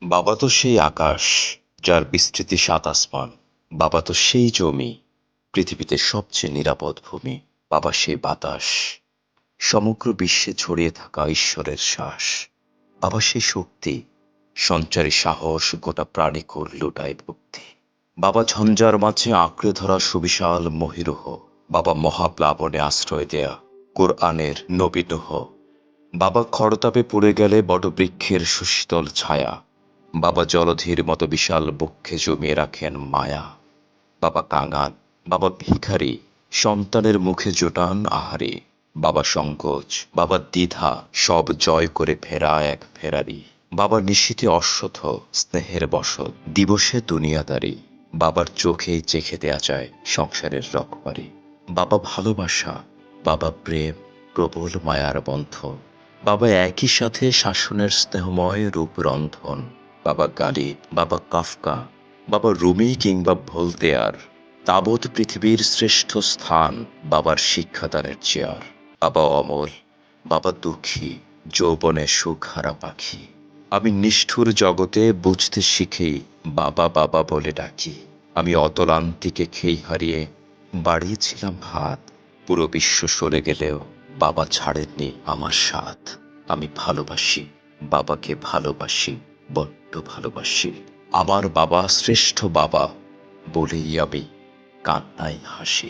বাবা তো সেই আকাশ, যার বিস্তৃতি ৭ আসমান। বাবা তো সেই জমি, পৃথিবীতে সবচেয়ে নিরাপদ ভূমি। বাবা সেই বাতাস, সমগ্র বিশ্বে ছড়িয়ে থাকা ঈশ্বরের শ্বাস। বাবা সেই শক্তি, সঞ্চারী সাহস, গোটা প্রাণীকুল লুটায় ভক্তি। বাবা ঝঞ্ঝার মাঝে আঁকড়ে ধরা সুবিশাল মহিরুহ। বাবা মহাপ্লাবনে আশ্রয় দেয়া কোরআনের নবী নূহ। বাবা খড়তাপে পুড়ে গেলে বটবৃক্ষের সুশীতল ছায়া। বাবা জলধির মতো বিশাল বক্ষে জমিয়ে রাখেন মায়া। বাবা কাঙাল, বাবা ভিখারি, সন্তানের মুখে জোটান আহারে। বাবা সংকোচ, বাবা দ্বিধা, সব জয় করে ফেরা এক ফেরারি। বাবা নিশীথে অশ্বথ, স্নেহের বসত, দিবসে দুনিয়াদারি। বাবার চোখেই চেখে দেয়া যায় সংসারের রকমারি। বাবা ভালোবাসা, বাবা প্রেম, প্রবল মায়ার বন্ধন। বাবা একই সাথে শাসনের স্নেহময় রূপ রন্ধন। বাবা গালিব, বাবা কাফকা, বাবা রুমি কিংবা ভোলতেয়ার, তাবৎ পৃথিবীর শ্রেষ্ঠ স্থান বাবার শিক্ষাদানের চেয়ার। বাবা অমল, বাবা দুঃখী, যৌবনে সুখহারা পাখি। আমি নিষ্ঠুর জগতে বুঝতে শিখেই বাবা বাবা বলে ডাকি। আমি অতলান্তিকে খেই হারিয়ে বাড়িয়েছিলাম হাত। পুরো বিশ্ব সরে গেলেও বাবা ছাড়েননি আমার সাথ। আমি ভালোবাসি, বাবাকে ভালোবাসি, বড্ড ভালোবাসি। আমার বাবা শ্রেষ্ঠ বাবা বলেই আমি কান্নায় হাসি।